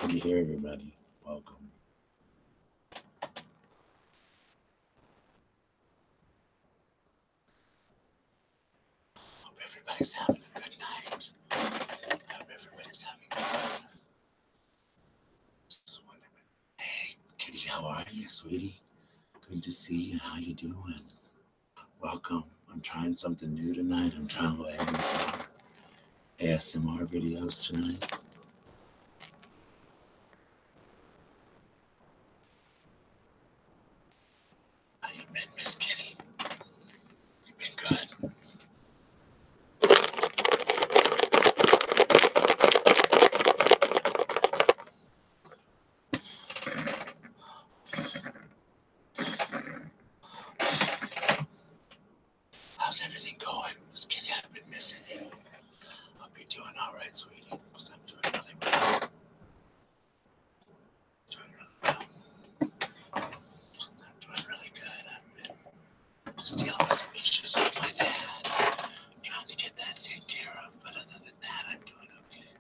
Good to hear everybody. Welcome. Hope everybody's having a good night. Hope everybody's having fun. Hey, Kitty, how are you, sweetie? Good to see you. How you doing? Welcome. I'm trying something new tonight. I'm trying ASMR videos tonight. How you been, Miss Kitty? You been good? How's everything going, Miss Kitty? I've been missing you. Hope you're doing all right, sweetie, because I'm doing really well. Doing really well. I'm doing really good. I've been just dealing with some issues with my dad, trying to get that taken care of. But other than that, I'm doing okay.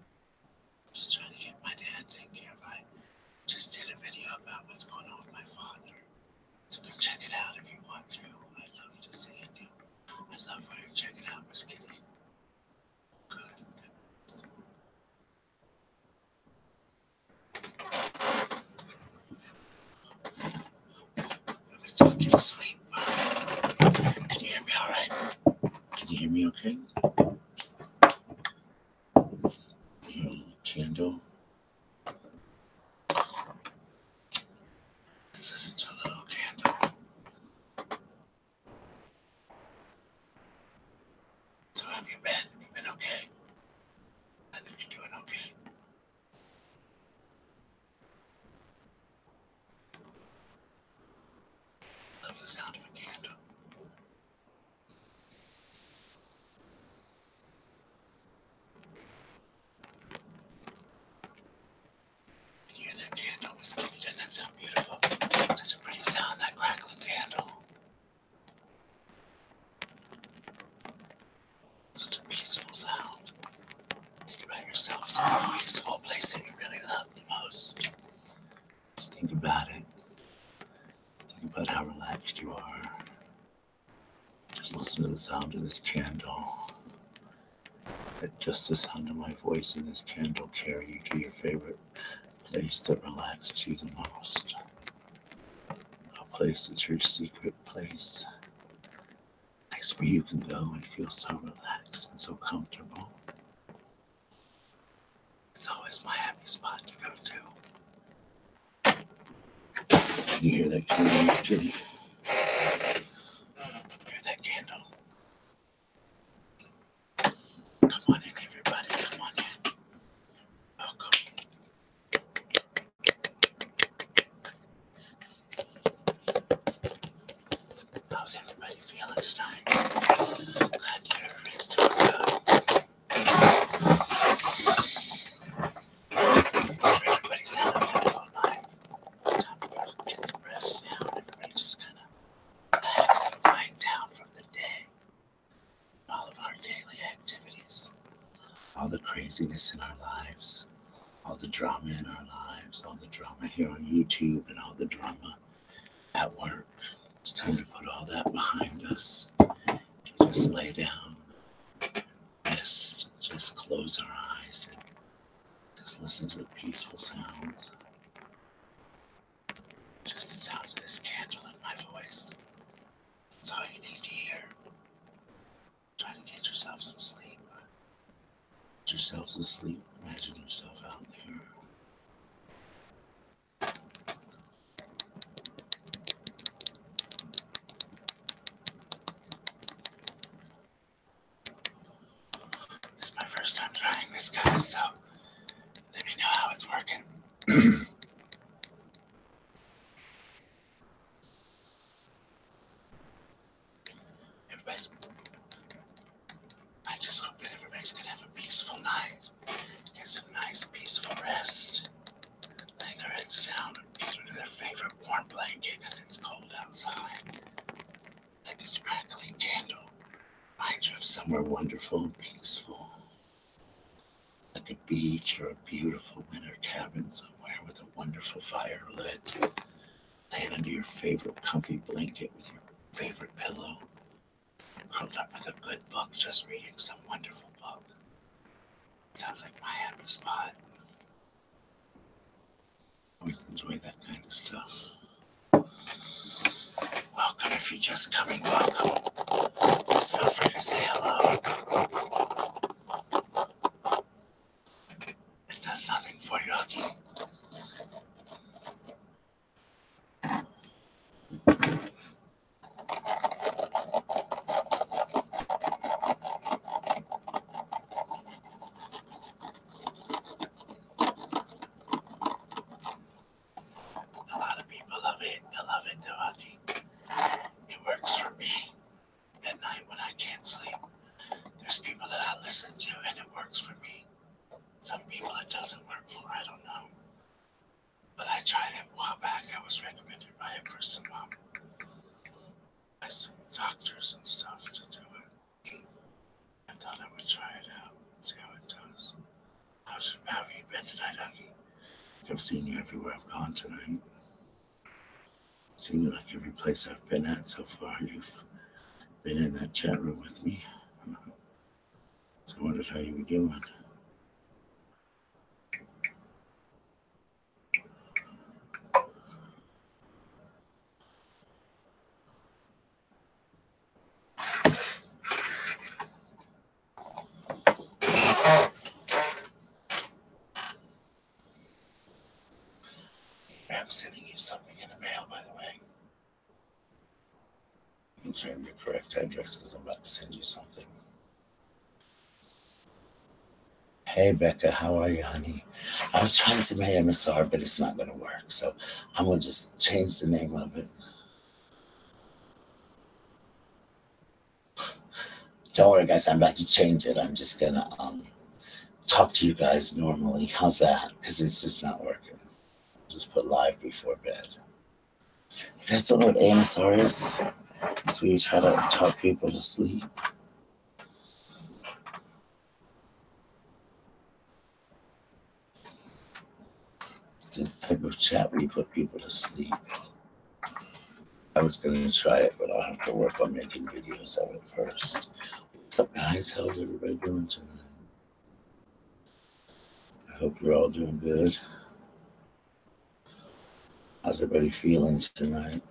Just trying to get my dad taken care of. I just did a video about what's going on with my father. So go check it out if you want to. I'd love to see it. I'd love for you to check it out, Miss Kitty. Good. Let me talk you to sleep. All right. Can you hear me all right? Can you hear me okay? Your little candle. Let's listen to a little candle. So have you been? You been okay? I think you're doing okay. Love the sound of a candle. Can you hear that candle, Miss Kitty? Doesn't that sound beautiful? Such a pretty sound, that crackling candle. Such a peaceful sound. Think about yourself, some peaceful place that you really love the most. Just think about it. Think about how relaxed you are. Just listen to the sound of this candle. Let just the sound of my voice and this candle carry you to your favorite place that relaxes you the most. A place that's your secret place. A place where you can go and feel so relaxed and so comfortable. It's always my happy spot to go to. Can you hear that candle, Miss Kitty? Hear that candle? Come on in, everybody. Come on in. Welcome. How's everybody feeling tonight? Glad to hear everybody's doing good. Everybody's having a beautiful night. It's time to get some rest now. Everybody just kind of relax and wind down from the day. All of our daily activities. All the craziness in our lives. All the drama in our lives. All the drama here on YouTube and all the drama at work. It's time to put all that behind us and just lay down, rest, just close our eyes and just listen to the peaceful sounds. Just the sounds of this candle in my voice. That's all you need to hear. Try to get yourself some sleep. Get yourself some sleep. Imagine yourself out there. This is my first time trying this, guys, so let me know how it's working. I just hope that everybody's gonna have a peaceful night. Get some nice, peaceful rest. Lay their heads down and get into their favorite warm blanket because it's cold outside. Let this crackling candle remind you of somewhere wonderful and peaceful. Like a beach or a beautiful winter cabin somewhere. there with a wonderful fire lit, laying under your favorite comfy blanket with your favorite pillow, curled up with a good book, just reading some wonderful book. Sounds like my happy spot. Always enjoy that kind of stuff. Welcome if you're just coming, welcome. Just feel free to say hello. It does nothing for you, Huggy. A lot of people love it. I love it, though, Huggy. It works for me at night when I can't sleep. There's people that I listen to, and it works for me. Some people it doesn't work for, I don't know. But I tried it a while back. I was recommended by some doctors and stuff to do it. I thought I would try it out and see how it does. How have you been tonight, Huggy? I've seen you everywhere I've gone tonight. Seen you like every place I've been at so far. You've been in that chat room with me. So I wondered how you were doing. I'm sending you something in the mail, by the way. Make sure I have your correct address because I'm about to send you something. Hey, Becca, how are you, honey? I was trying some AMSR, but it's not going to work. So I'm going to just change the name of it. Don't worry, guys. I'm about to change it. I'm just going to talk to you guys normally. How's that? Because it's just not working. Just put live before bed. You guys don't know what AMSR is? It's where you try to talk people to sleep. It's a type of chat where you put people to sleep. I was going to try it, but I'll have to work on making videos of it first. What's up, guys? How's everybody doing tonight? I hope you're all doing good. How's everybody feeling tonight?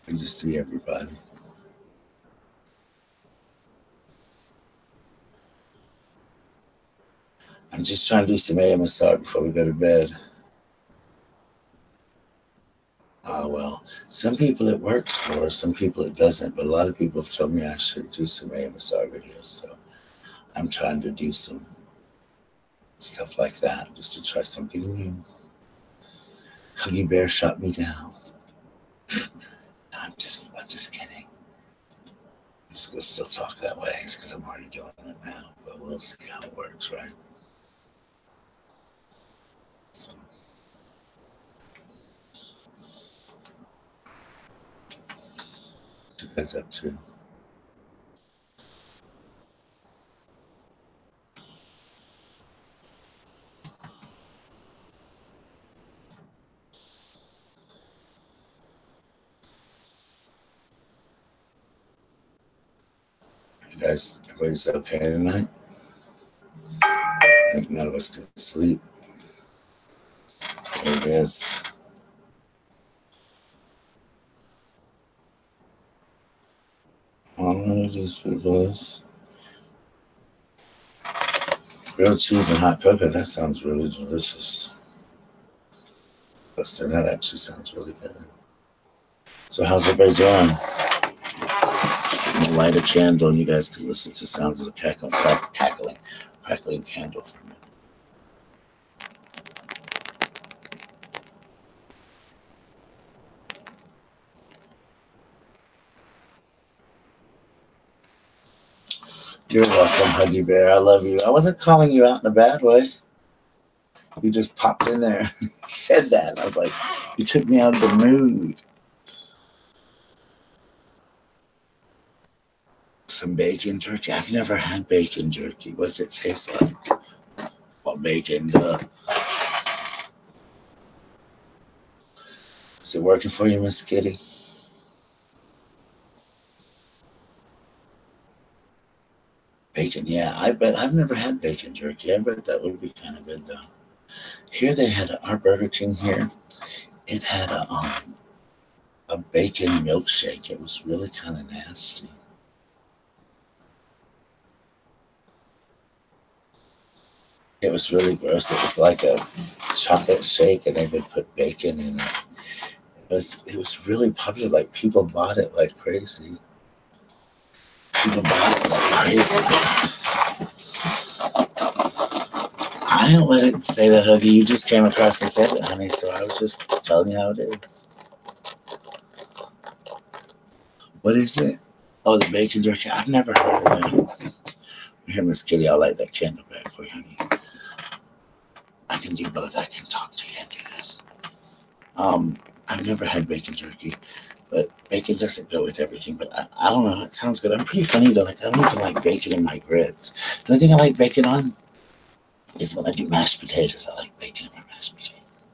Good to see everybody. I'm just trying to do some AMSR before we go to bed. Well, some people it works for, some people it doesn't, but a lot of people have told me I should do some AMSR videos, so I'm trying to do some stuff like that, just to try something new. Huggy Bear shut me down. I'm just kidding. I'm just gonna still talk that way because I'm already doing it now, but we'll see how it works, right? So, what you guys up to? You guys, everybody's okay tonight? I think none of us can sleep. There it is. All I'm gonna do, sweet boys. Grilled cheese and hot cocoa, that sounds really delicious. Buster, that actually sounds really good. So how's everybody doing? I'm gonna light a candle and you guys can listen to sounds of the crackling candle for me. You're welcome, Huggy Bear. I love you. I wasn't calling you out in a bad way. You just popped in there and said that. And I was like, you took me out of the mood. some bacon jerky. I've never had bacon jerky. What's it taste like? Well, bacon, duh. Is it working for you, Miss Kitty? Bacon, yeah. I bet I've never had bacon jerky. I bet that would be kind of good, though. Here they had our Burger King here. It had a bacon milkshake. It was really kind of nasty. It was really gross. It was like a chocolate shake, and they would put bacon in it. It was really popular. Like people bought it like crazy. People bought it like crazy. I don't let it say that, Huggy. You just came across and said it, honey. So I was just telling you how it is. What is it? Oh, the bacon jerky. I've never heard of that. Here, Miss Kitty, I'll light that candle back for you, honey. I can do both. I can talk to you and do this. I've never had bacon jerky, but bacon doesn't go with everything. But I don't know. It sounds good. I'm pretty funny though. Like I don't even like bacon in my grits. The only thing I like bacon on is when I do mashed potatoes. I like bacon in my mashed potatoes.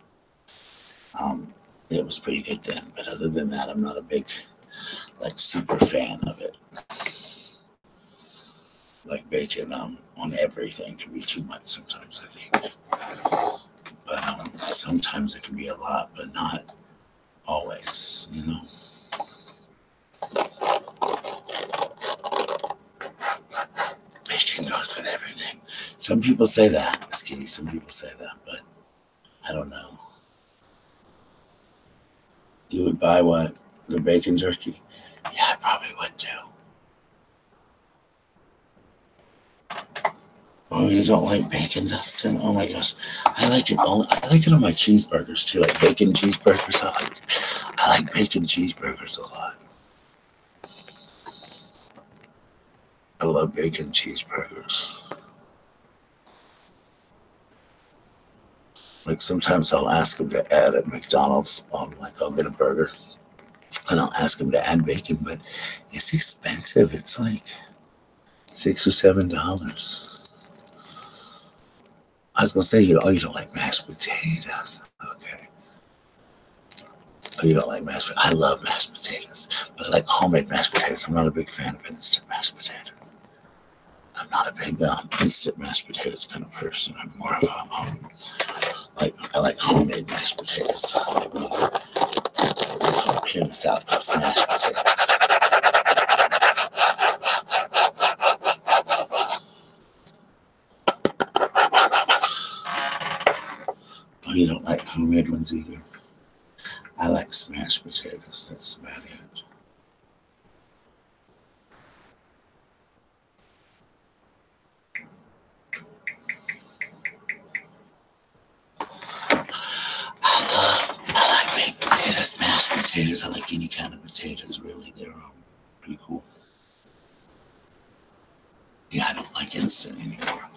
It was pretty good then, but other than that, I'm not a big, like, super fan of it. Like bacon on everything can be too much sometimes, I think. But sometimes it can be a lot, but not always, you know. Bacon goes with everything. Some people say that, Miss Kitty. Some people say that, but I don't know. You would buy what? The bacon jerky? Yeah, I probably would too. Oh, you don't like bacon, Dustin? Oh my gosh, I like it. I like it on my cheeseburgers too, like bacon cheeseburgers. I like bacon cheeseburgers a lot. I love bacon cheeseburgers. Like sometimes I'll ask them to add at McDonald's. Like I'll get a burger and I'll ask them to add bacon, but it's expensive. It's like $6 or $7. I was gonna say, you don't like mashed potatoes. Okay. Oh, you don't like mashed potatoes. I love mashed potatoes, but I like homemade mashed potatoes. I'm not a big fan of instant mashed potatoes. I'm not a big instant mashed potatoes kind of person. I'm more of a I like homemade mashed potatoes. Like these here in the South Coast mashed potatoes. Oh, you don't like homemade ones either. I like smashed potatoes. That's about it. I like baked potatoes, mashed potatoes. I like any kind of potatoes, really. They're pretty cool. Yeah, I don't like instant anymore.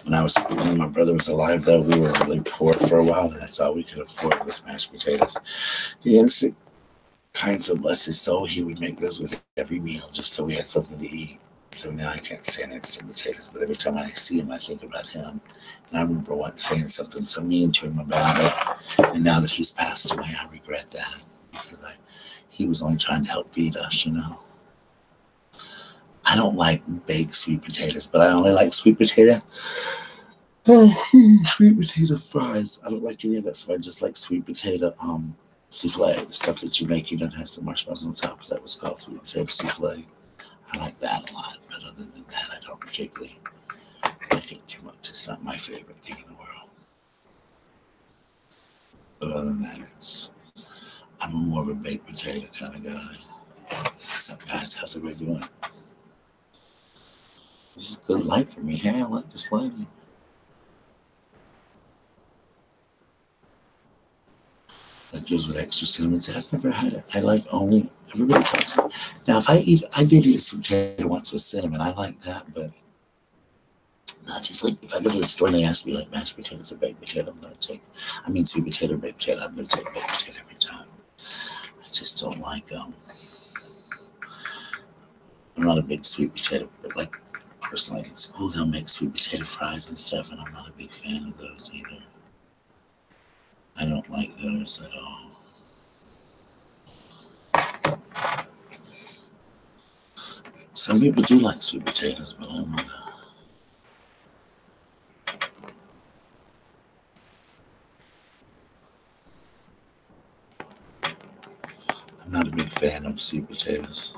When my brother was alive, though, we were really poor for a while, and that's all we could afford was mashed potatoes. The instant kind, so bless his soul, he would make those with every meal just so we had something to eat. So now I can't stand instant potatoes, but every time I see him, I think about him. And I remember once saying something so mean to him about it, and now that he's passed away, I regret that because he was only trying to help feed us, you know. I don't like baked sweet potatoes, but I only like sweet potato. Sweet potato fries. I don't like any of that, so I just like sweet potato souffle, the stuff that you make, has the marshmallows on top. Is that what's called sweet potato souffle? I like that a lot, but other than that, I don't particularly like it too much. It's not my favorite thing in the world. But other than that, I'm more of a baked potato kind of guy. What's up, guys? How's everybody doing? This is good light for me. Hey, I like this lighting. That goes with extra cinnamon. I've never had it. I like only, everybody talks about it. Now, I did eat a sweet potato once with cinnamon. I like that, but not just like, if I go to the store and they ask me like mashed potatoes or baked potato, sweet potato or baked potato, I'm going to take baked potato every time. I just don't like, I'm not a big sweet potato, but like personally, at school they'll make sweet potato fries and stuff, and I'm not a big fan of those either. I don't like those at all. Some people do like sweet potatoes, but I'm not. I'm not a big fan of sweet potatoes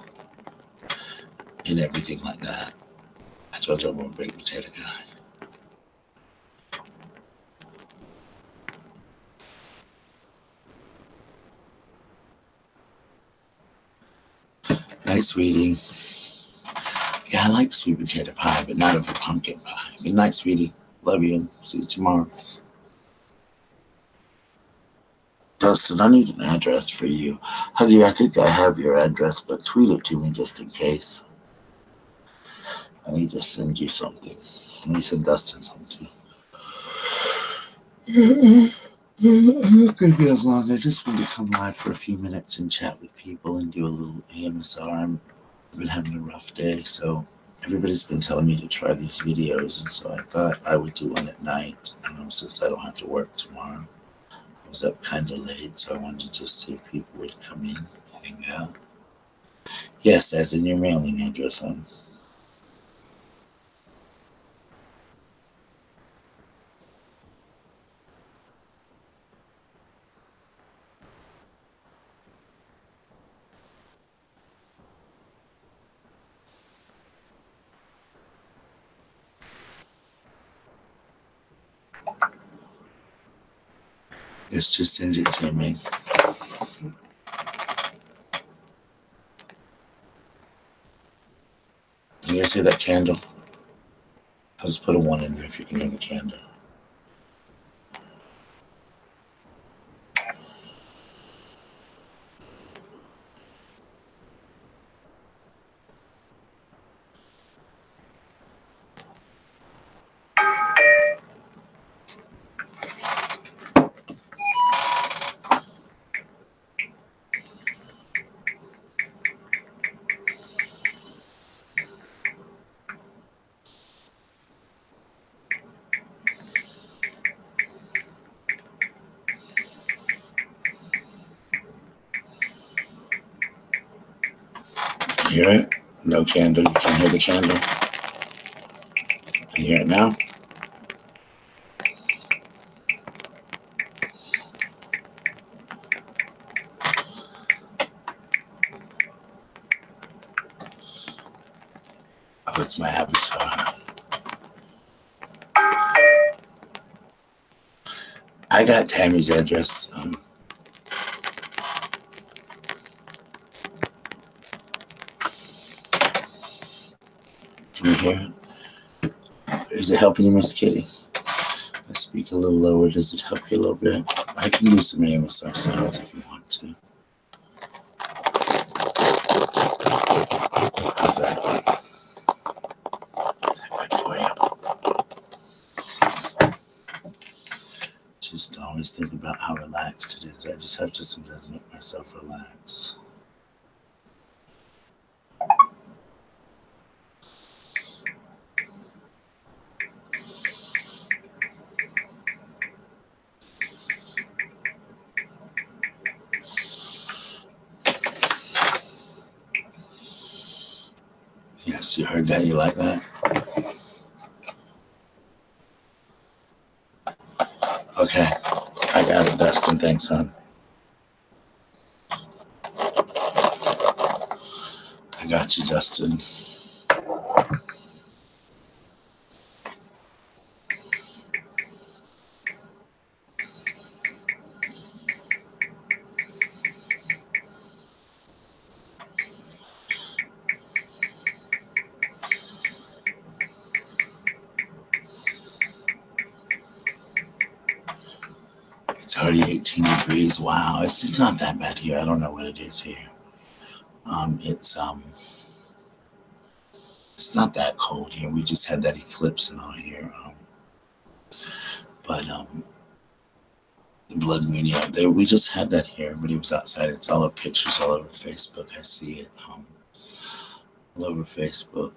and everything like that. I told you I'm a big potato guy. Night, sweetie. Yeah, I like sweet potato pie, but not of a pumpkin pie. Good night, sweetie. Love you. See you tomorrow. Dustin, I need an address for you. Honey, I think I have your address, but tweet it to me just in case. I need to send you something. Let me send Dustin something. I'm not going to be as long. I just want to come live for a few minutes and chat with people and do a little AMSR. I've been having a rough day, so everybody's been telling me to try these videos, and so I thought I would do one at night, since I don't have to work tomorrow. I was up kind of late, so I wanted to just see if people would come in and hang out. Yes, as in your mailing address, hon. Yes, just send it to me. You guys hear that candle? I'll just put a 1 in there if you can hear the candle. You hear it? No candle. You can hear the candle. Can you hear it now? Oh, it's my avatar. I got Tammy's address. Can you hear it? Is it helping you, Miss Kitty? I speak a little lower. Does it help you a little bit? I can do some AMSR sounds if you want to. How's that? Is that good for you? Just always think about how relaxed it is. I just have to sometimes make myself relax. Yes, you heard that? You like that? Okay. I got it, Dustin. Thanks, hon. I got you, Dustin. It's already 18 degrees. Wow, it's not that bad here. I don't know what it is here. It's not that cold here. We just had that eclipse and all here. But the blood moon, yeah, we just had that here. Everybody was outside. It's all our pictures all over Facebook. I see it. all over Facebook.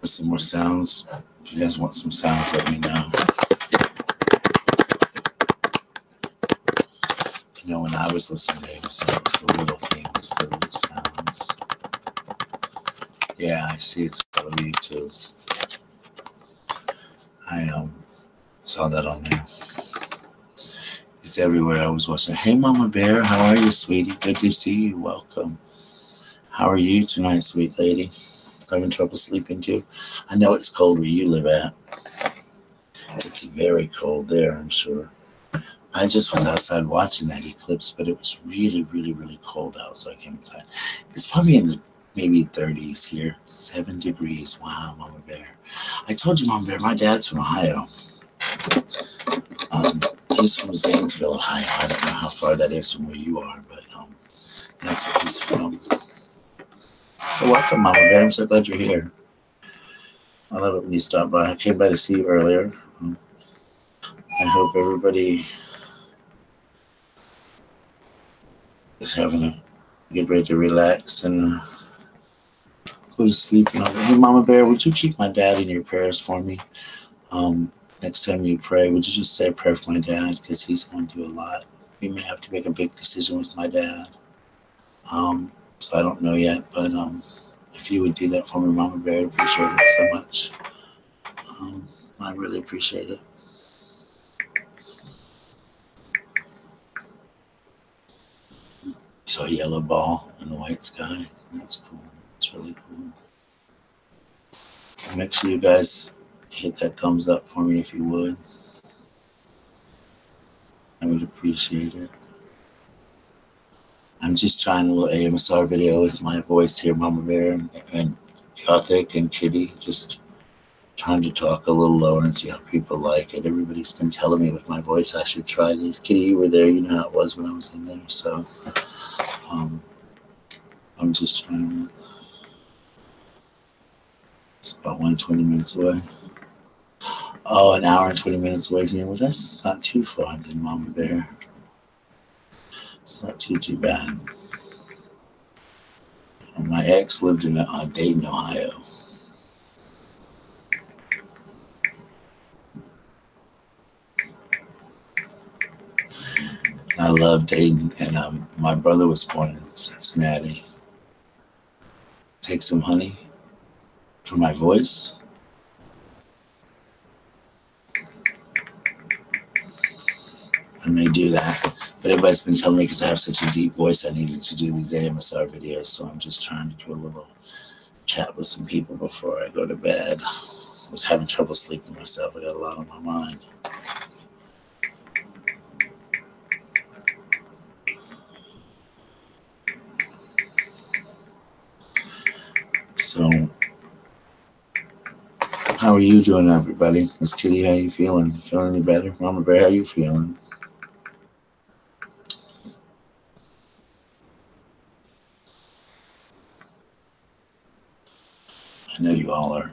Some more sounds. If you guys want some sounds, let me know. You know, when I was listening to AMSR, it was the little things, the little sounds. Yeah, I see it's all over YouTube. I saw that on there. It's everywhere. I was watching. Hey, Mama Bear, how are you, sweetie? Good to see you. Welcome. How are you tonight, sweet lady? Having trouble sleeping too? I know it's cold where you live at. It's very cold there, I'm sure. I just was outside watching that eclipse, but it was really, really, really cold out, so I came inside. It's probably in the maybe 30s here. 7 degrees. Wow, Mama Bear. I told you, Mama Bear, my dad's from Ohio. He's from Zanesville, Ohio. I don't know how far that is from where you are, but that's where he's from. So welcome, Mama Bear. I'm so glad you're here. I love it when you stop by. I came by to see you earlier. I hope everybody is having a get ready to relax and go to sleep. Hey, Mama Bear, would you keep my dad in your prayers for me? Next time you pray, would you just say a prayer for my dad, because he's going through a lot. We may have to make a big decision with my dad. So I don't know yet, but if you would do that for me, Mama Bear, I'd appreciate it so much. I really appreciate it. So a yellow ball in the white sky. That's cool. It's really cool. Make sure you guys hit that thumbs up for me if you would. I would appreciate it. I'm just trying a little AMSR video with my voice here, Mama Bear and Gothic and Kitty. Just trying to talk a little lower and see how people like it. Everybody's been telling me with my voice I should try this. Kitty, you were there. You know how it was when I was in there. So I'm just trying to. It's about 120 minutes away. Oh, an hour and 20 minutes away from you. Well, that's not too far then, Mama Bear. It's not too bad. My ex lived in Dayton, Ohio. I love Dayton, and my brother was born in Cincinnati. Take some honey for my voice. I may do that, but everybody's been telling me because I have such a deep voice I needed to do these AMSR videos, so I'm just trying to do a little chat with some people before I go to bed. I was having trouble sleeping myself. I got a lot on my mind. So, how are you doing, everybody? Miss Kitty, how you feeling? Feeling any better? Mama Bear, how you feeling? I know you all are.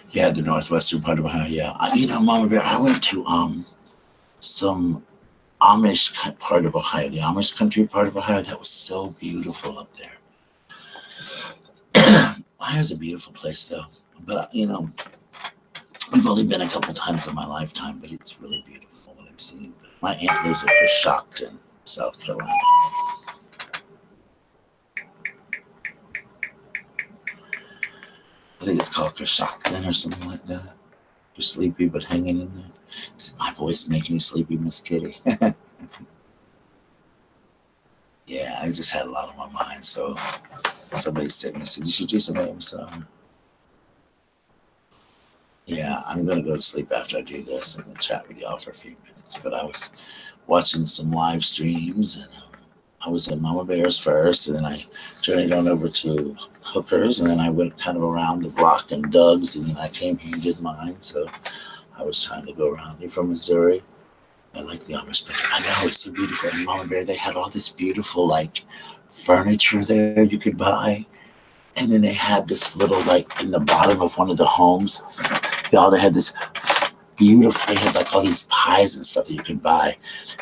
Yeah, the northwestern part of Ohio. Yeah, you know, Mama Bear, I went to some Amish part of Ohio, the Amish country part of Ohio. That was so beautiful up there. Ohio's a beautiful place, though. But you know, I've only been a couple times in my lifetime, but it's really beautiful what I'm seeing. My aunt lives at Coshocton, South Carolina. I think it's called Coshocton or something like that. You're sleepy but hanging in there. Is my voice making you sleepy, Miss Kitty? Yeah, I just had a lot on my mind, so somebody said to me, "You should do some AMSR." Yeah, I'm gonna go to sleep after I do this and then chat with y'all for a few minutes. But I was watching some live streams, and I was at Mama Bear's first, and then I journeyed on over to Hooker's, and then I went kind of around the block and Doug's, and then I came here and did mine. So I was trying to go around. You're from Missouri. I like the Amish country. I know, it's so beautiful. And Mama Bear, they had all this beautiful, like, furniture there you could buy. And then they had this little, like, in the bottom of one of the homes, they had this beautiful. They had like all these pies and stuff that you could buy.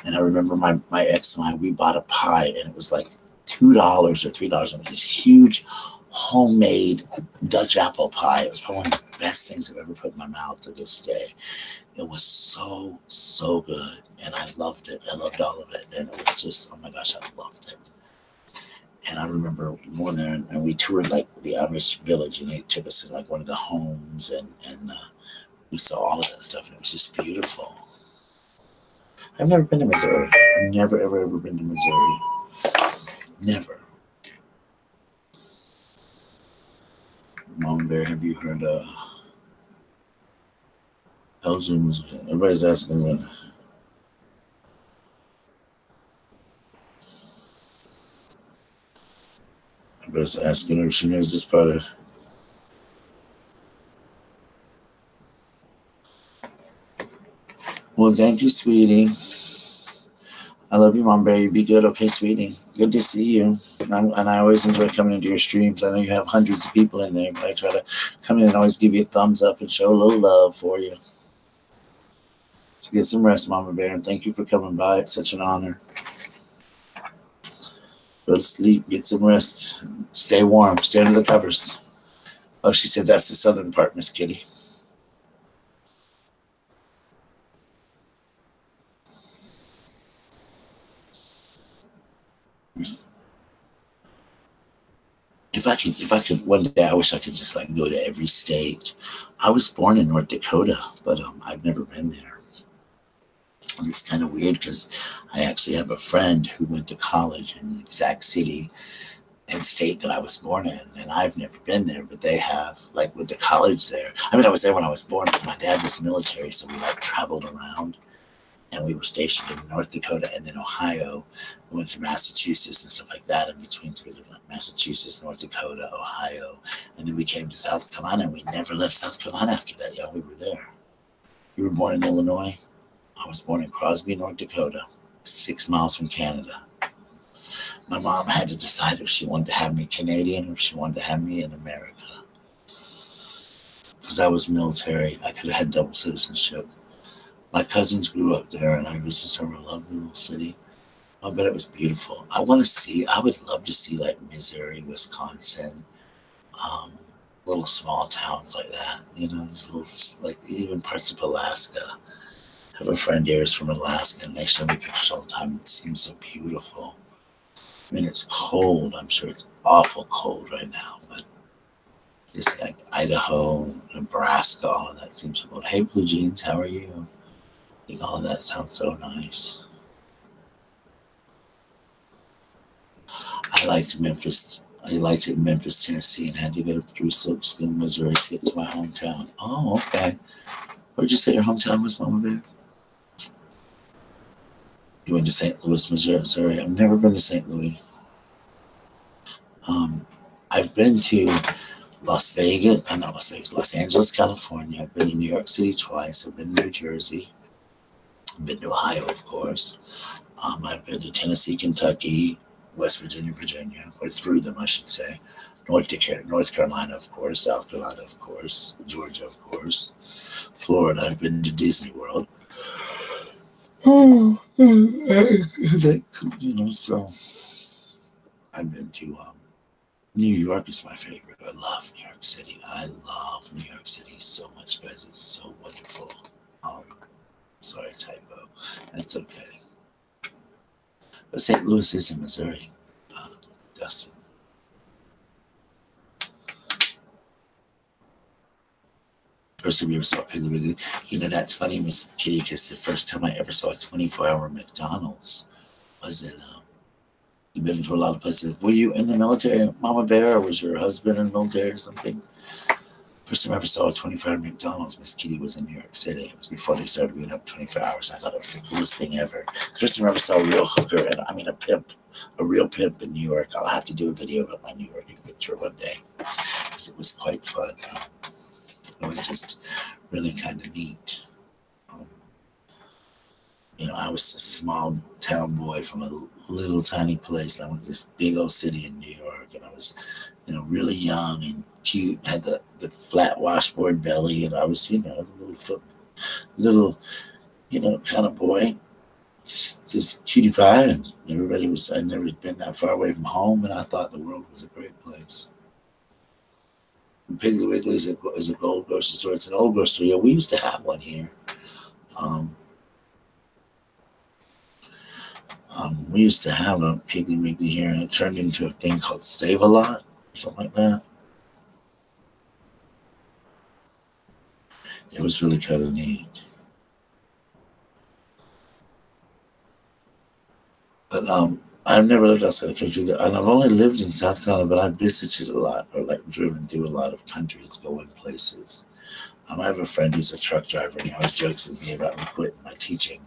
And I remember my ex and I, we bought a pie and it was like $2 or $3. And it was this huge homemade Dutch apple pie. It was probably one of the best things I've ever put in my mouth to this day. It was so, so good. And I loved it. I loved all of it. And it was just, oh my gosh, I loved it. And I remember going there and we toured like the Amish village and they took us to like one of the homes and we saw all of that stuff and it was just beautiful. I've never been to Missouri. I've never, ever been to Missouri. Never. Mama Bear, have you heard Elgin, Missouri? Everybody's asking me. Everybody's asking her if she knows this part of. Well, thank you, sweetie. I love you, Mom Bear. You be good, okay, sweetie? Good to see you. And I always enjoy coming into your streams. I know you have hundreds of people in there, but I try to come in and always give you a thumbs up and show a little love for you. So get some rest, Mama Bear, and thank you for coming by. It's such an honor. Go to sleep, get some rest, stay warm, stay under the covers. Oh, she said that's the southern part, Miss Kitty. If I could one day, I wish I could just like go to every state. I was born in North Dakota, but I've never been there. And it's kind of weird because I actually have a friend who went to college in the exact city and state that I was born in, and I've never been there, but they have, like, went to college there. I mean, I was there when I was born, but my dad was military, so we like traveled around, and we were stationed in North Dakota and then Ohio. We went to Massachusetts and stuff like that in between. So we lived in Massachusetts, North Dakota, Ohio, and then we came to South Carolina, and we never left South Carolina after that. Yeah, we were there. You were born in Illinois? I was born in Crosby, North Dakota, 6 miles from Canada. My mom had to decide if she wanted to have me Canadian or if she wanted to have me in America. Because I was military, I could have had double citizenship. My cousins grew up there, and I just sort of loved the little city. I bet it was beautiful. I would love to see like Missouri, Wisconsin, little small towns like that. You know, just little, like even parts of Alaska. I have a friend here who's from Alaska, and they show me pictures all the time. It seems so beautiful. I mean, it's cold. I'm sure it's awful cold right now, but just like Idaho, Nebraska, all of that seems so cold. Hey, Blue Jeans, how are you? I think all of that sounds so nice. I liked Memphis, Tennessee, and had to go through Silkskin, Missouri to get to my hometown. Oh, okay. Where'd you say your hometown was, Mama Bear? You went to St. Louis, Missouri. I've never been to St. Louis. I've been to Los Angeles, California. I've been to New York City twice. I've been to New Jersey. I've been to Ohio, of course. I've been to Tennessee, Kentucky, West Virginia, or through them, I should say. North Carolina, of course. South Carolina, of course. Georgia, of course. Florida. I've been to Disney World. You know, so I've been to New York is my favorite. I love New York City. I love New York City so much, guys. It's so wonderful. Sorry, typo. That's okay. But St. Louis is in Missouri, Dustin. First time you ever saw Piggly Wiggly? You know, that's funny, Miss Kitty, because the first time I ever saw a 24-hour McDonald's was in, you've been to a lot of places. Were you in the military, Mama Bear, or was your husband in the military or something? First time I ever saw a 24-hour McDonald's, Miss Kitty, was in New York City. It was before they started being up 24 hours. I thought it was the coolest thing ever. First time I ever saw a real hooker, and I mean a real pimp in New York. I'll have to do a video about my New York adventure one day, because it was quite fun. It was just really kind of neat. You know, I was a small town boy from a little tiny place, and I went to this big old city in New York, and I was, you know, really young and cute, had the flat washboard belly, and I was, you know, a little little, kind of boy, just cutie pie, and everybody was. I'd never been that far away from home, and I thought the world was a great place. Piggly Wiggly is a old grocery store. It's an old grocery store. Yeah, we used to have one here. Um, we used to have a Piggly Wiggly here, and it turned into a thing called Save a Lot or something like that. It was really kind of neat. But I've never lived outside the country, and I've only lived in South Carolina, but I've visited a lot, or like driven through a lot of countries, going places. I have a friend who's a truck driver, and he always jokes with me about me quitting my teaching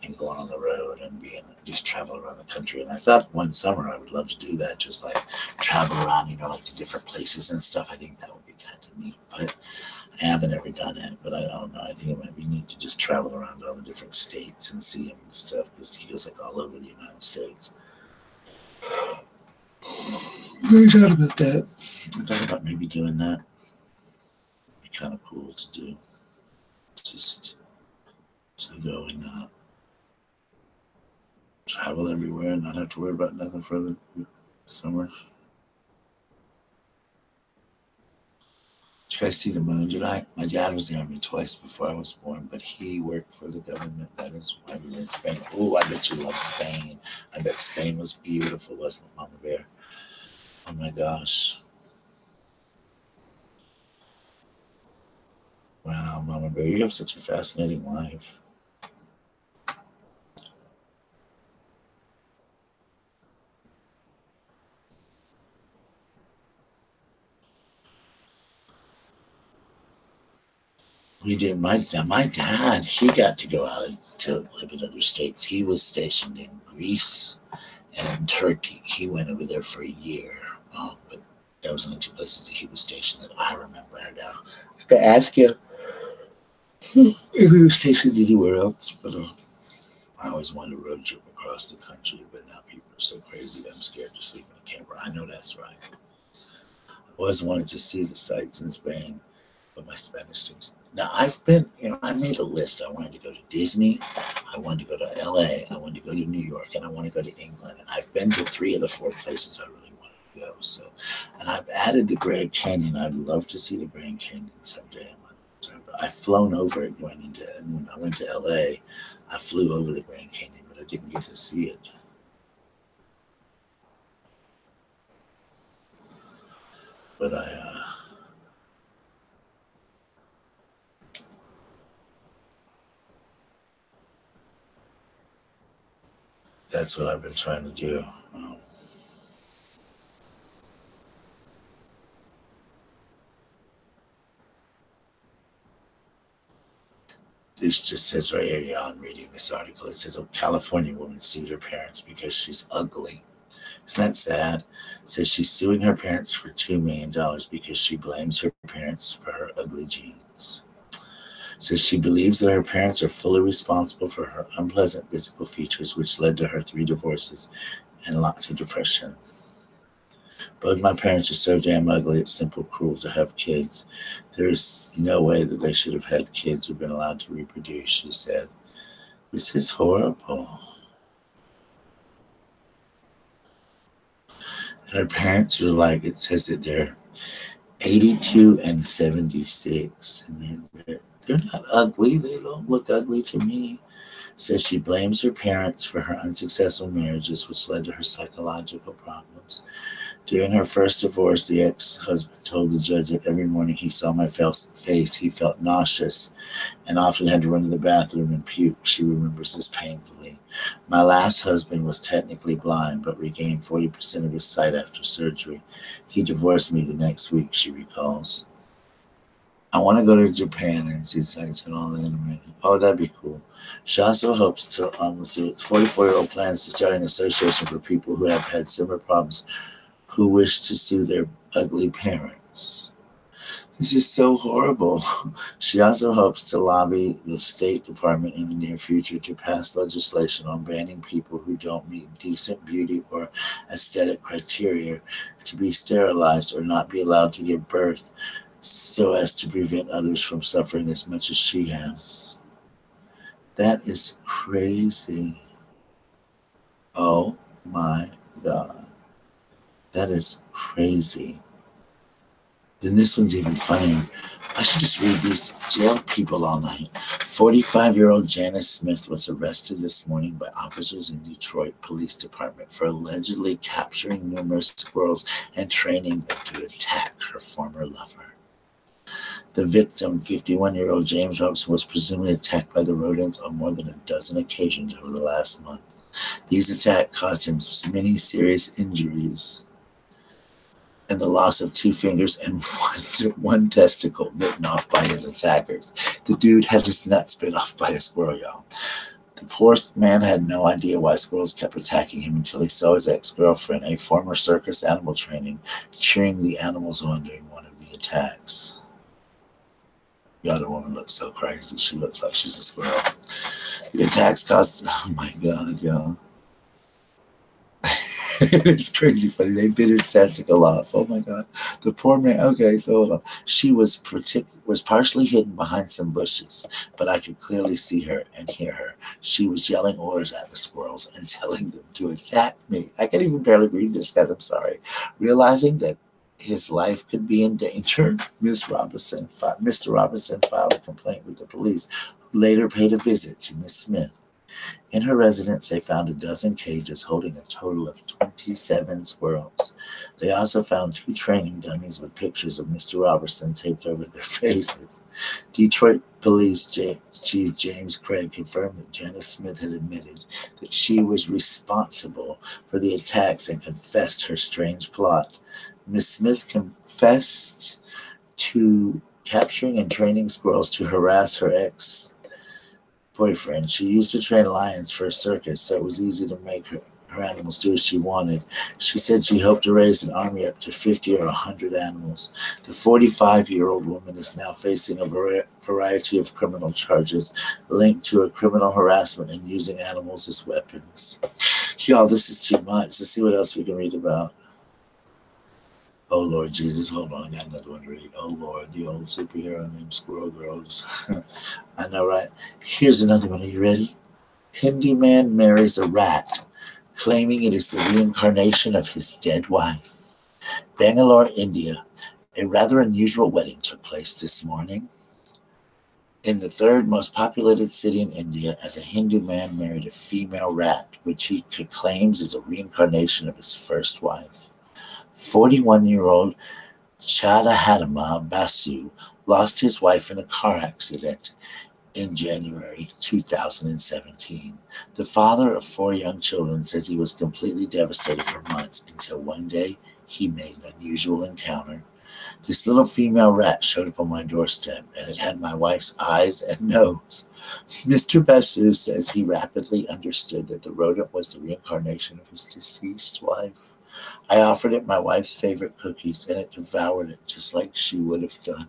and going on the road and being just travel around the country. And I thought one summer I would love to do that, just like travel around, like to different places and stuff. I think that would be kind of neat, but I haven't ever done it. But I don't know. I think it might be neat to just travel around all the different states and see them and stuff, because he goes like all over the United States. I thought about that. I thought about maybe doing that. It'd be kind of cool to do. Just to go and travel everywhere and not have to worry about nothing for the summer. Did you guys see the moon tonight? My dad was in the army twice before I was born, but he worked for the government. That is why we were in Spain. Oh, I bet you love Spain. I bet Spain was beautiful, wasn't it, Mama Bear? Oh my gosh. Wow, Mama Bear, you have such a fascinating life. We did. My dad, he got to go out to live in other states. He was stationed in Greece and in Turkey. He went over there for a year. But there was only two places that he was stationed that I remember now. To ask you if he was stationed anywhere else, but I always wanted a road trip across the country. But now people are so crazy that I'm scared to sleep in a camper. I know that's right. I always wanted to see the sights in Spain, but my Spanish stinks. Now I've been, I made a list. I wanted to go to Disney, I wanted to go to LA, I wanted to go to New York, and I want to go to England. And I've been to 3 of the 4 places I really wanted to go. So, and I've added the Grand Canyon. I'd love to see the Grand Canyon someday in my lifetime. But I've flown over it and when I went to LA, I flew over the Grand Canyon, but I didn't get to see it. But that's what I've been trying to do. Um, this just says right here, yeah, I'm reading this article. It says a California woman sued her parents because she's ugly. Isn't that sad? It says she's suing her parents for $2 million because she blames her parents for her ugly genes. It says she believes that her parents are fully responsible for her unpleasant physical features, which led to her 3 divorces and lots of depression. Both my parents are so damn ugly, it's simple cruel to have kids. There is no way that they should have had kids or been allowed to reproduce, she said. This is horrible. And her parents are like, it says that they're 82 and 76. And they're not ugly. They don't look ugly to me. Says she blames her parents for her unsuccessful marriages, which led to her psychological problems. During her first divorce, the ex-husband told the judge that every morning he saw my face, he felt nauseous and often had to run to the bathroom and puke. She remembers this painfully. My last husband was technically blind, but regained 40% of his sight after surgery. He divorced me the next week, she recalls. I want to go to Japan and see sights and all the anime. Oh, that'd be cool. She also hopes to, 44-year-old plans to start an association for people who have had similar problems who wish to sue their ugly parents. This is so horrible. She also hopes to lobby the State Department in the near future to pass legislation on banning people who don't meet decent beauty or aesthetic criteria to be sterilized or not be allowed to give birth so as to prevent others from suffering as much as she has. That is crazy. Oh my God. That is crazy. Then this one's even funnier. I should just read these jail people all night. 45-year-old Janice Smith was arrested this morning by officers in Detroit Police Department for allegedly capturing numerous squirrels and training them to attack her former lover. The victim, 51-year-old James Robson, was presumably attacked by the rodents on more than a dozen occasions over the last month. These attacks caused him many serious injuries and the loss of 2 fingers and one testicle bitten off by his attackers. The dude had his nuts bit off by a squirrel, y'all. The poor man had no idea why squirrels kept attacking him until he saw his ex-girlfriend, a former circus animal training, cheering the animals on during one of the attacks. The other woman looks so crazy. She looks like she's a squirrel. The attacks caused... Oh my God, y'all. It's crazy funny. They bit his testicle off. Oh my God. The poor man. Okay, so hold on. She was partially hidden behind some bushes, but I could clearly see her and hear her. She was yelling orders at the squirrels and telling them to attack me. I can't even barely read this, guys. I'm sorry. Realizing that his life could be in danger, Mr. Robinson filed a complaint with the police, who later paid a visit to Miss Smith. In her residence, they found a dozen cages holding a total of 27 squirrels. They also found 2 training dummies with pictures of Mr. Robertson taped over their faces. Detroit Police Chief James Craig confirmed that Janice Smith had admitted that she was responsible for the attacks and confessed her strange plot. Miss Smith confessed to capturing and training squirrels to harass her ex-boyfriend. She used to train lions for a circus, so it was easy to make her animals do as she wanted. She said she hoped to raise an army up to 50 or 100 animals. The 45-year-old woman is now facing a variety of criminal charges linked to a criminal harassment and using animals as weapons. Y'all, this is too much. Let's see what else we can read about. Oh, Lord Jesus, hold on, I got another one to read. Oh, Lord, the old superhero named Squirrel Girls. I know, right? Here's another one. Are you ready? Hindu man marries a rat, claiming it is the reincarnation of his dead wife. Bangalore, India. A rather unusual wedding took place this morning in the 3rd most populated city in India, as a Hindu man married a female rat, which he claims is a reincarnation of his first wife. 41-year-old Chadahadama Basu lost his wife in a car accident in January 2017. The father of 4 young children says he was completely devastated for months until one day he made an unusual encounter. This little female rat showed up on my doorstep, and it had my wife's eyes and nose. Mr. Basu says he rapidly understood that the rodent was the reincarnation of his deceased wife. I offered it my wife's favorite cookies, and it devoured it just like she would have done.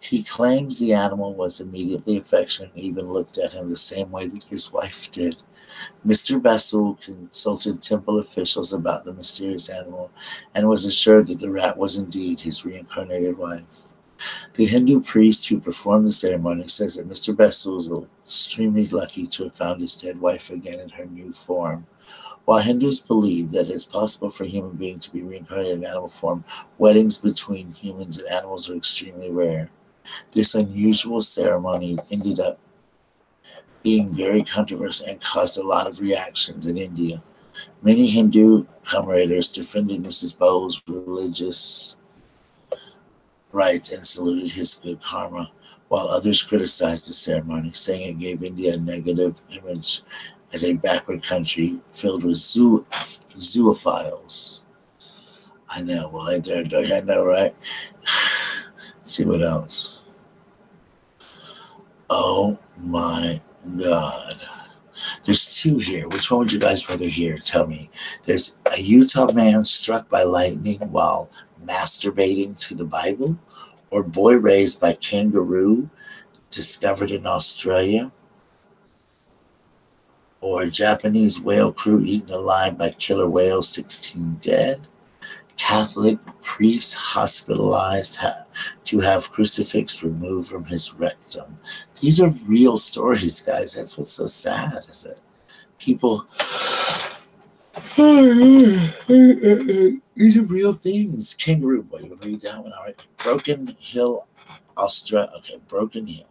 He claims the animal was immediately affectionate and even looked at him the same way that his wife did. Mr. Basul consulted temple officials about the mysterious animal and was assured that the rat was indeed his reincarnated wife. The Hindu priest who performed the ceremony says that Mr. Basul is extremely lucky to have found his dead wife again in her new form. While Hindus believe that it is possible for a human being to be reincarnated in animal form, weddings between humans and animals are extremely rare. This unusual ceremony ended up being very controversial and caused a lot of reactions in India. Many Hindu commemorators defended Mrs. Bowles' religious rights and saluted his good karma, while others criticized the ceremony, saying it gave India a negative image as a backward country filled with zoophiles. I know, well, I know, right? Let's see what else. Oh my God. There's 2 here. Which one would you guys rather hear? Tell me. There's a Utah man struck by lightning while masturbating to the Bible, or boy raised by kangaroo discovered in Australia, or Japanese whale crew eaten alive by killer whale, 16 dead. Catholic priest hospitalized to have crucifix removed from his rectum. These are real stories, guys. That's what's so sad, is that people. These are real things. Kangaroo boy, you want to read that one? All right. Broken Hill, Australia. Okay, Broken Hill.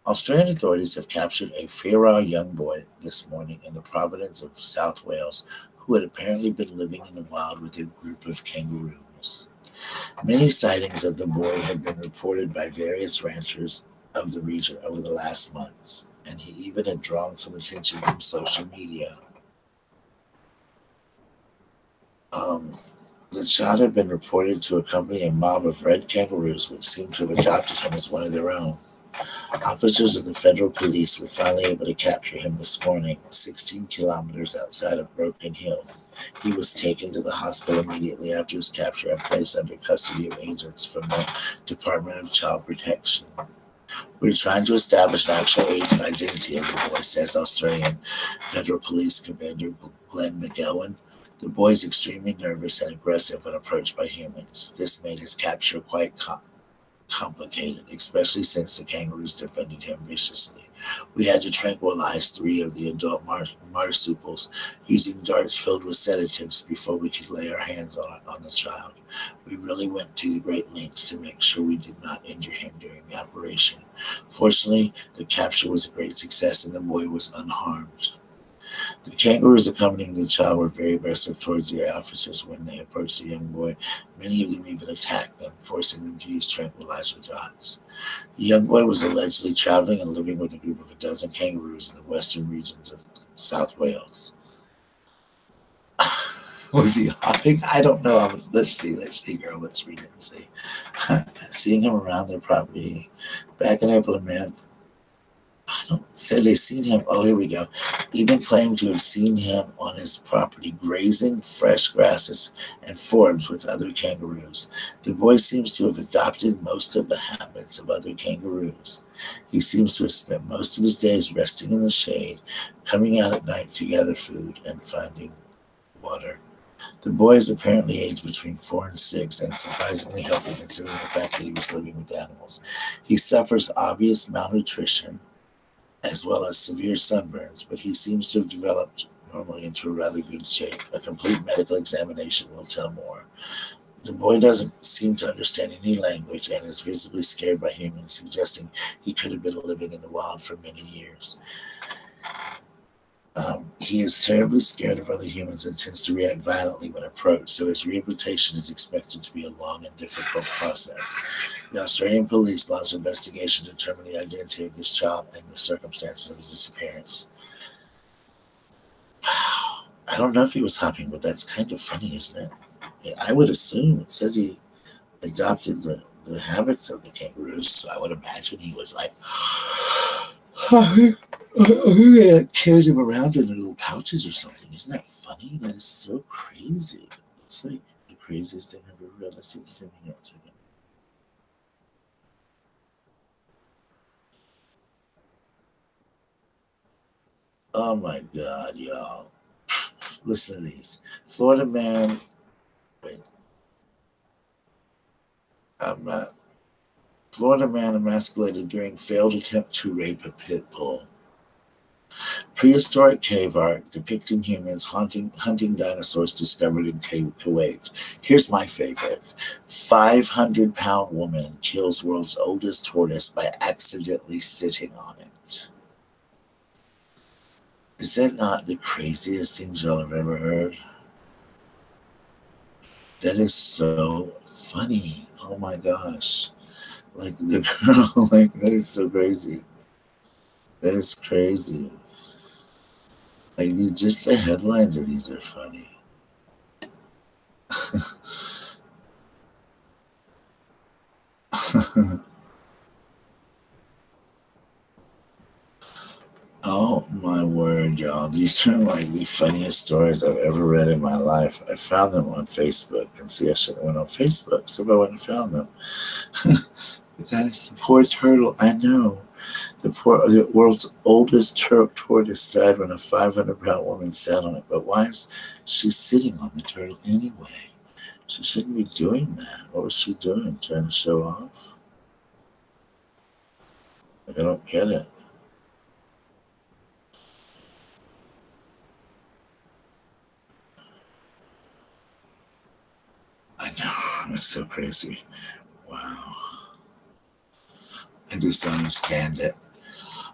Australian authorities have captured a feral young boy this morning in the province of South Wales who had apparently been living in the wild with a group of kangaroos. Many sightings of the boy had been reported by various ranchers of the region over the last months, and he even had drawn some attention from social media. Um, the child had been reported to accompany a mob of red kangaroos, which seemed to have adopted him as one of their own. Officers of the federal police were finally able to capture him this morning, 16 kilometers outside of Broken Hill. He was taken to the hospital immediately after his capture and placed under custody of agents from the Department of Child Protection. We're trying to establish an actual age and identity of the boy, says Australian Federal Police Commander Glenn McGowan. The boy is extremely nervous and aggressive when approached by humans. This made his capture quite complicated, especially since the kangaroos defended him viciously. We had to tranquilize 3 of the adult marsupials using darts filled with sedatives before we could lay our hands on the child. We really went to the great lengths to make sure we did not injure him during the operation. Fortunately, the capture was a great success and the boy was unharmed. The kangaroos accompanying the child were very aggressive towards the officers when they approached the young boy. Many of them even attacked them, forcing them to use tranquilizer dots. The young boy was allegedly traveling and living with a group of a dozen kangaroos in the western regions of South Wales. Was he hopping? I don't know. Let's see, girl. Let's read it and see. Seeing him around their property. Back in April, a man said they seen him. Oh, here we go. Even claimed to have seen him on his property grazing fresh grasses and forbs with other kangaroos. The boy seems to have adopted most of the habits of other kangaroos. He seems to have spent most of his days resting in the shade, coming out at night to gather food, and finding water. The boy is apparently aged between 4 and 6 and surprisingly healthy considering the fact that he was living with animals. He suffers obvious malnutrition as well as severe sunburns, but he seems to have developed normally into a rather good shape. A complete medical examination will tell more. The boy doesn't seem to understand any language and is visibly scared by humans, suggesting he could have been living in the wild for many years. He is terribly scared of other humans and tends to react violently when approached, so his rehabilitation is expected to be a long and difficult process. The Australian police launched an investigation to determine the identity of this child and the circumstances of his disappearance. I don't know if he was hopping, but that's kind of funny, isn't it? I would assume it says he adopted the habits of the kangaroos, so I would imagine he was like, carried him around in their little pouches or something. Isn't that funny? That is so crazy. It's like the craziest thing I've ever read. Let's see if there's anything else again. Oh my God, y'all. Listen to these. Florida man. Wait. I'm not. Florida man emasculated during failed attempt to rape a pit bull. Prehistoric cave art depicting humans hunting dinosaurs discovered in Kuwait. Here's my favorite. 500-pound woman kills world's oldest tortoise by accidentally sitting on it. Is that not the craziest thing y'all have ever heard? That is so funny. Oh my gosh. Like the girl, like that is so crazy. That is crazy. Like just the headlines of these are funny. Oh my word, y'all. These are like the funniest stories I've ever read in my life. I found them on Facebook. And see, I should have went on Facebook, so I wouldn't have found them. But that is the poor turtle. I know. The world's oldest tortoise died when a 500-pound woman sat on it. But why is she sitting on the turtle anyway? She shouldn't be doing that. What was she doing? Trying to show off? Like, I don't get it. I know. It's so crazy. Wow. I just don't understand it.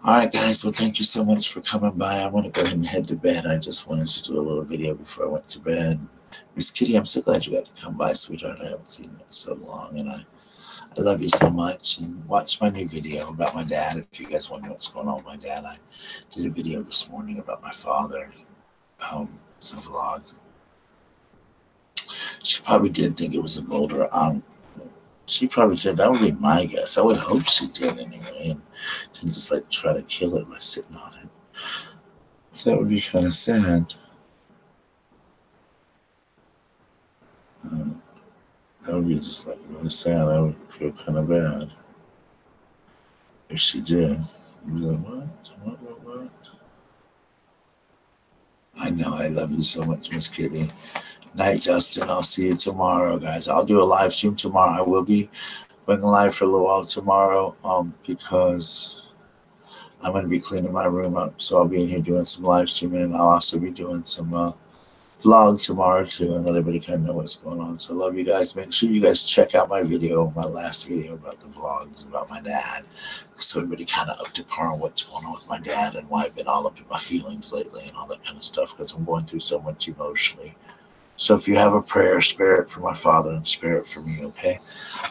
All right, guys. Well, thank you so much for coming by. I want to go ahead and head to bed. I just wanted to do a little video before I went to bed. Miss Kitty, I'm so glad you got to come by, sweetheart. I haven't seen you in so long, and I love you so much. And watch my new video about my dad. If you guys want to know what's going on with my dad, I did a video this morning about my father. It's a vlog. She probably did think it was a boulder. She probably did. That would be my guess. I would hope she did anyway, and didn't just like try to kill it by sitting on it. That would be kind of sad. That would be just like really sad. I would feel kind of bad if she did. You'd be like, what? I know. I love you so much, Miss Kitty. Night, Justin. I'll see you tomorrow, guys. I'll do a live stream tomorrow. I will be going live for a little while tomorrow, because I'm going to be cleaning my room up. So I'll be in here doing some live streaming, and I'll also be doing some vlog tomorrow too, and let everybody kind of know what's going on. So I love you guys. Make sure you guys check out my video, my last video about the vlogs about my dad, so everybody kind of up to par on what's going on with my dad and why I've been all up in my feelings lately and all that kind of stuff, because I'm going through so much emotionally. So if you have a prayer, spare it for my father and spare it for me, okay?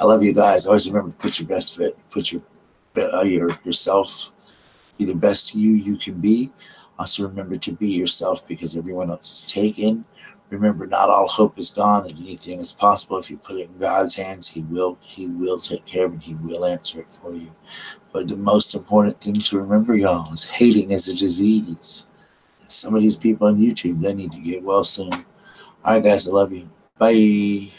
I love you guys. Always remember to put your best fit, put yourself, be the best you can be. Also remember to be yourself, because everyone else is taken. Remember, not all hope is gone, and anything is possible. If you put it in God's hands, He will take care of it. He will answer it for you. But the most important thing to remember, y'all, is hating is a disease. And some of these people on YouTube, they need to get well soon. All right, guys, I love you. Bye.